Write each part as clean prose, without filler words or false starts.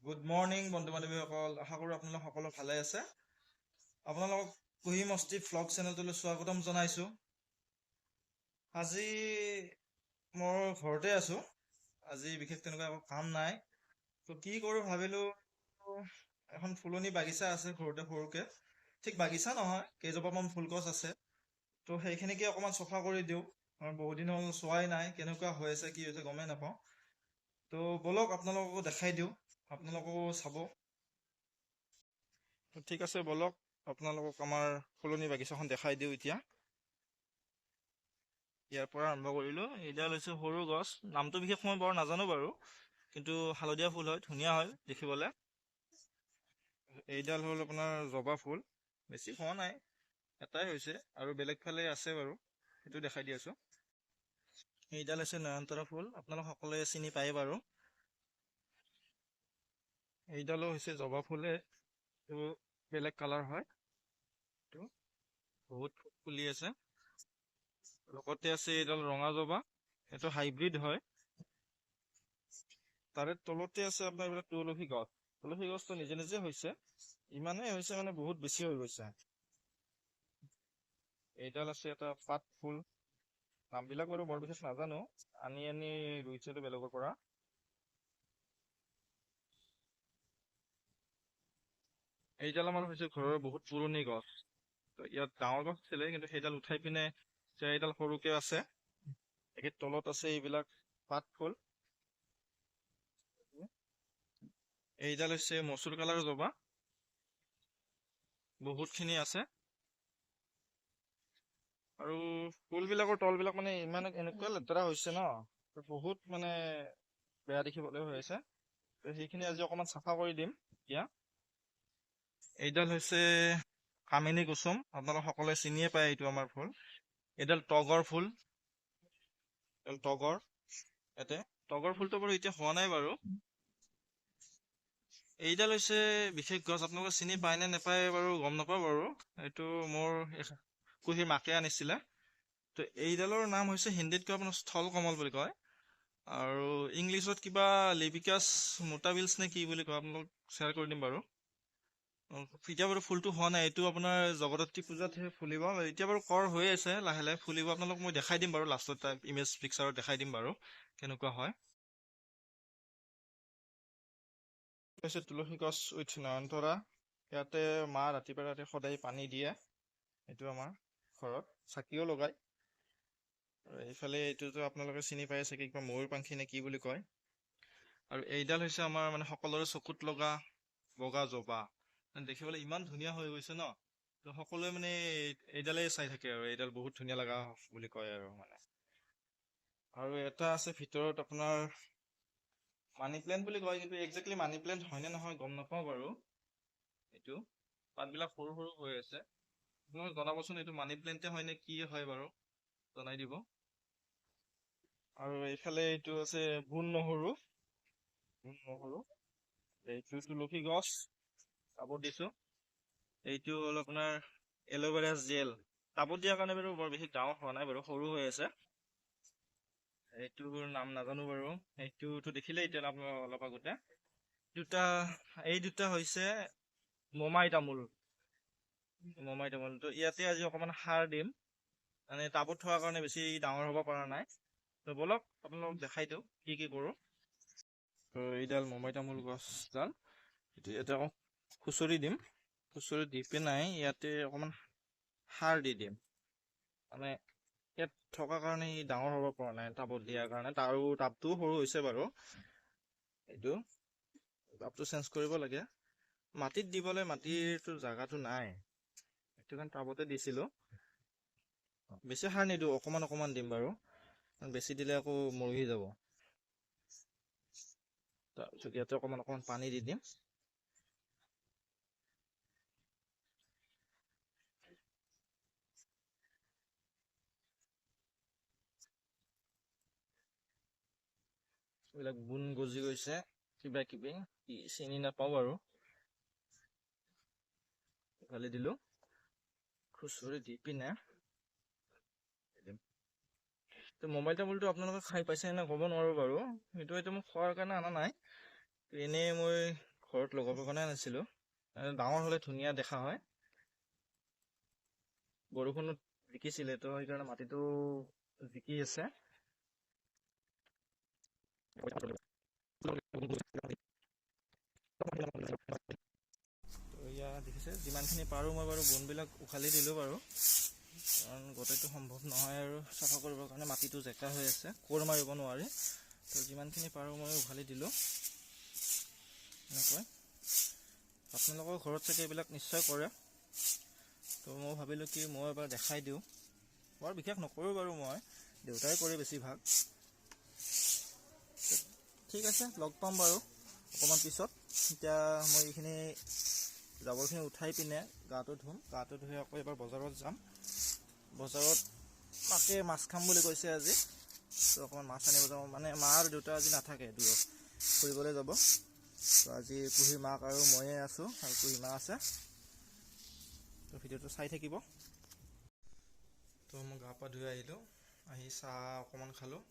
Good morning বন্ধু বান্ধৱীসকল, আশা কৰোঁ আপোনালোক সকলো ভালে আছে। আপোনালোকক কুহি মস্তি ভ্লগ চেনেলটোলৈ স্বাগতম জনাইছোঁ। আজি মোৰ ঘৰতে আছোঁ। আজি বিশেষ তেনেকুৱা একো কাম নাই, তো কি কৰোঁ ভাবিলোঁ। এখন ফুলনি বাগিচা আছে ঘৰতে সৰুকে, ঠিক বাগিচা নহয়, কেইজোপামান ফুলগছ আছে, তো সেইখিনিকে অকণমান চফা কৰি দিওঁ। বহুত দিন হ'ল চোৱাই নাই, কেনেকুৱা হৈ আছে কি হৈছে গমেই নাপাওঁ। তো ব'লক আপোনালোককো দেখাই দিওঁ, আপোনালোকো চাব। ঠিক আছে, ব'লক আপোনালোকক আমাৰ ফুলনি বাগিচাখন দেখাই দিওঁ। এতিয়া ইয়াৰ পৰা আৰম্ভ কৰিলোঁ। এইডাল হৈছে সৰু গছ, নামটো বিশেষ মই বৰ নাজানো বাৰু, কিন্তু হালধীয়া ফুল হয়, ধুনীয়া হয় দেখিবলৈ। এইডাল হ'ল আপোনাৰ জবা ফুল, বেছি হোৱা নাই, এটাই হৈছে, আৰু বেলেগ ফালে আছে বাৰু, সেইটো দেখাই দি আছোঁ। এইডাল হৈছে নয়নতৰা ফুল, আপোনালোক সকলোৱে চিনি পায় বাৰু। এইডালো হৈছে জবা ফুলে, এইটো বেলেগ কালাৰ হয়, এইটো বহুত ফুলি আছে। লগতে আছে এইডাল ৰঙা জবা, এইটো হাইব্ৰিড হয়। তাৰে তলতে আছে আপোনাৰ এইবিলাক তুলসী গছ। তুলসী গছটো নিজে নিজে হৈছে, ইমানেই হৈছে মানে বহুত বেছি হৈ গৈছে। এইডাল আছে এটা পাত ফুল, নামবিলাক বাৰু বৰ বিশেষ নাজানো, আনি ৰুইছিলোঁ বেলেগৰ পৰা। এইডাল আমাৰ হৈছে ঘৰৰ বহুত পুৰণি গছ, তো ইয়াত ডাঙৰ গছ আছিলে, কিন্তু সেইডাল উঠাই পিনে এতিয়া এইডাল সৰুকে আছে। একে তলত আছে এইবিলাক পাত ফুল। এইডাল হৈছে মচুৰ কালাৰ জবা, বহুতখিনি আছে। আৰু ফুলবিলাকৰ তলবিলাক মানে ইমান এনেকুৱা লেতেৰা হৈছে ন, বহুত মানে বেয়া দেখিবলৈ হৈ আছে। সেইখিনি আজি অকণমান চাফা কৰি দিম এতিয়া। এইডাল হৈছে কামিনী কুচুম, আপোনালোক সকলোৱে চিনিয়ে পায়, এইটো আমাৰ ফুল। এইডাল তগৰ ফুল, তগৰ। ইয়াতে তগৰ ফুলটো বাৰু এতিয়া হোৱা নাই বাৰু। এইডাল হৈছে বিশেষ গছ, আপোনালোকে চিনি পায় নে নাপায় বাৰু গম নাপাওঁ বাৰু। এইটো মোৰ কুহিৰ মাকে আনিছিলে। তো এইডালৰ নাম হৈছে, হিন্দীত কয় আপোনাৰ স্থল কমল বুলি কয়, আৰু ইংলিছত কিবা লিবিকাছ মুটাবিলছ নে কি বুলি কয়, আপোনালোক শ্বেয়াৰ কৰি দিম বাৰু। এতিয়া বাৰু ফুলটো হোৱা নাই, এইটো আপোনাৰ জগদ্ধাত্ৰী পূজাতহে ফুলিব। এতিয়া বাৰু হৈ আছে, লাহে লাহে ফুলিব। আপোনালোক মই দেখাই দিম বাৰু, লাষ্টত ইমেজ পিকচাৰত দেখাই দিম বাৰু কেনেকুৱা হয়। হৈছে তুলসী গছ উইথ নয়নতৰা। ইয়াতে মা ৰাতিপুৱা ৰাতি সদায় পানী দিয়ে। এইটো আমাৰ ঘৰত চাকিও লগায়। আৰু এইফালে এইটোতো আপোনালোকে চিনি পাই চাগে, কিবা ময়ূৰপাংখি নে কি বুলি কয়। আৰু এইডাল হৈছে আমাৰ মানে সকলোৰে চকুত লগা বগা জবা, দেখিবলৈ ইমান ধুনীয়া হৈ গৈছে ন, তো সকলোৱে মানে এইডালেই চাই থাকে, আৰু এইডাল বহুত ধুনীয়া লগা বুলি কয় আৰু মানে। আৰু এটা আছে ভিতৰত আপোনাৰ মানি প্লেণ্ট বুলি কয়, কিন্তু একজেক্টলি মানি প্লেণ্ট হয়নে নহয় গম নাপাওঁ বাৰু। এইটো পাতবিলাক সৰু সৰু হৈ আছে, আপোনালোকে জনাবচোন, এইটো মানি প্লেণ্টে হয় নে কি হয় বাৰু, জনাই দিব। আৰু এইফালে এইটো আছে বুন নহৰু, এইটো তুলসী গছ, টাবত দিছোঁ। এইটো হ'ল আপোনাৰ এল'ভেৰা জেল, টাবত দিয়াৰ কাৰণে বাৰু বৰ বিশেষ ডাঙৰ হোৱা নাই বাৰু, সৰু হৈ আছে। এইটোৰ নাম নাজানো বাৰু, এইটোতো দেখিলে এতিয়া আপোনালোকে অলপ আগতে। দুটা, এই দুটা হৈছে মমাই তামোল। মমাই তামোলটো ইয়াতে আজি অকণমান সাৰ দিম, মানে টাবত থোৱাৰ কাৰণে বেছি ডাঙৰ হ'ব পৰা নাই। তো ব'লক আপোনালোকক দেখাই দিওঁ কি কি কৰোঁ। তো এইডাল মমাই তামোল গছডাল, এইটো ইয়াতে আকৌ খুচৰি দিম, খুচৰি দি পিনাই ইয়াতে অকণমান সাৰ দি দিম, মানে ইয়াত থকাৰ কাৰণে ই ডাঙৰ হ'ব পৰা নাই টাবত দিয়াৰ কাৰণে, আৰু টাবটোও সৰু হৈছে বাৰু। এইটো টাবটো চেঞ্জ কৰিব লাগে, মাটিত দিবলৈ মাটিৰটো জেগাটো নাই, সেইটো কাৰণে টাবতে দিছিলোঁ। বেছি সাৰ নিদিওঁ, অকণমান অকণমান দিম বাৰু, বেছি দিলে আকৌ মৰহি যাব। তাৰপিছত ইয়াতে অকণমান অকণমান পানী দি দিম। এইবিলাক বুন গজি গৈছে কিবা কিবি, কি চিনি নাপাওঁ বাৰু। ইফালে দিলোঁ, খুচৰি দি পিনে তো মোবাইল তামোলটো আপোনালোকে খাই পাইছে নে ক'ব নোৱাৰোঁ বাৰু, সেইটো মই খোৱাৰ কাৰণে অনা নাই, এনেই মই ঘৰত লগাবৰ কাৰণে আনিছিলোঁ। ডাঙৰ হ'লে ধুনীয়া দেখা হয়। বৰষুণত জিকিছিলে তো সেইকাৰণে মাটিটো জিকি আছে। এয়া দেখিছে যিমানখিনি পাৰোঁ মই বাৰু বনবিলাক উঘালি দিলোঁ বাৰু, কাৰণ গোটেইটো সম্ভৱ নহয় আৰু চাফা কৰিবৰ কাৰণে মাটিটো জেকা হৈ আছে, কোৰ মাৰিব নোৱাৰি। তো যিমানখিনি পাৰোঁ মই উঘালি দিলোঁ এনেকৈ। আপোনালোকৰ ঘৰত চাগে এইবিলাক নিশ্চয় কৰে। তো মই ভাবিলোঁ কি মই এবাৰ দেখাই দিওঁ। বৰ বিশেষ নকৰোঁ বাৰু, মই দেউতাই কৰে বেছিভাগ। ঠিক আছে, লগ পাম বাৰু অকণমান পিছত। এতিয়া মই এইখিনি জাবৰখিনি উঠাই পিনে গাটো ধুম, গাটো ধুই আকৌ এবাৰ বজাৰত যাম। বজাৰত মাকে মাছ খাম বুলি কৈছে আজি, তো অকণমান মাছ আনিব যাওঁ। মানে মা আৰু দেউতা আজি নাথাকে, দূৰত ফুৰিবলৈ যাব। তো আজি কুহি মাক আৰু ময়ে আছোঁ, আৰু কুহি মা আছে। তো ভিডিঅ'টো চাই থাকিব। তো মই গা পা ধুই আহিলোঁ, আহি চাহ অকণমান খালোঁ।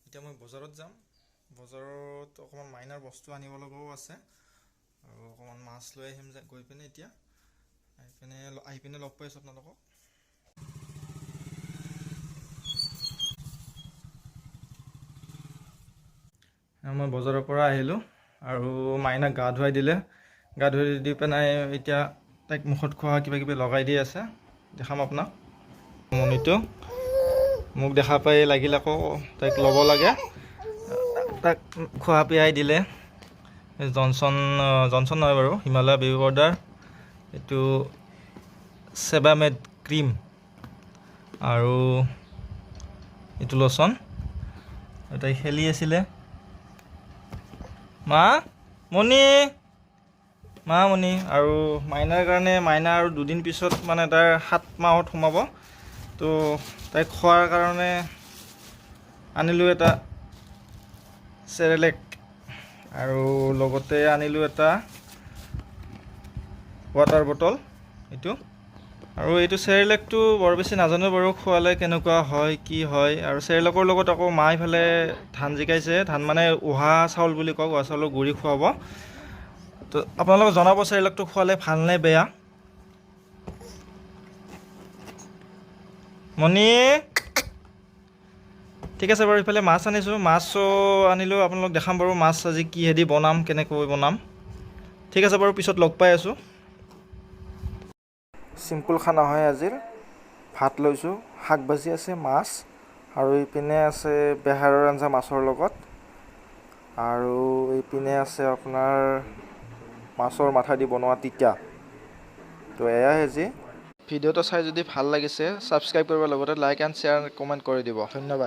এতিয়া মই বজাৰত যাম। বজাৰত অকণমান মাইনাৰ বস্তু আনিব লগাও আছে, আৰু অকণমান মাছ লৈ আহিম যে গৈ পিনে। এতিয়া আহি পিনে লগ পাইছোঁ আপোনালোকক। মই বজাৰৰ পৰা আহিলোঁ, আৰু মাইনাক গা ধুৱাই দিলে। গা ধুৱাই দি পিনে এতিয়া তাইক মুখত খোৱা কিবা কিবি লগাই দি আছে, দেখাম আপোনাক। মণিটো মোক দেখা পাই লাগিল আকৌ তাইক ল'ব লাগে। তাক খোৱা পিয়াই দিলে। জনচন নহয় বাৰু, হিমালয়া বেবী পাউডাৰ। এইটো চেবামেড ক্ৰীম, আৰু এইটো লোচন। তাই খেলি আছিলে। মণি আৰু মাইনাৰ কাৰণে, মাইনা আৰু 2 দিন পিছত মানে তাইৰ 7 মাহত সোমাব। তো তাইক খোৱাৰ কাৰণে আনিলোঁ এটা চেৰেলেক, আৰু লগতে আনিলোঁ এটা ৱাটাৰ বটল। আৰু এইটো চেৰেলেকটো বৰ বেছি নাজানো বাৰু, খোৱালে কেনেকুৱা হয় কি হয়। আৰু চেৰেলেকৰ লগত আকৌ মা ইফালে ধান জিকাইছে, ধান মানে উহা চাউল বুলি কওক, উহা চাউলৰ গুড়ি খুৱাব। তো আপোনালোকে জনাব চেৰেলেকটো খোৱালে ভালনে বেয়া। মণি ঠিক আছে বাৰু। ইফালে মাছ আনিছোঁ, মাছো আনিলোঁ, আপোনালোক দেখাম বাৰু মাছ আজি কিহেদি বনাম, কেনেকৈ বনাম। ঠিক আছে বাৰু, পিছত লগ পাই আছোঁ। চিম্পুল খানা হয় আজিৰ। ভাত লৈছোঁ, শাক ভাজি আছে, মাছ, আৰু এইপিনে আছে বেহাৰৰ আঞ্জা মাছৰ লগত, আৰু এইপিনে আছে আপোনাৰ মাছৰ মাথা দি বনোৱা তিতা। তো এয়াই আজি। ভিডিঅ'টো চাই যদি ভাল লাগিছে ছাবস্ক্ৰাইব কৰিব, লগতে লাইক এণ্ড শ্বেয়াৰ কমেণ্ট কৰি দিব। ধন্যবাদ।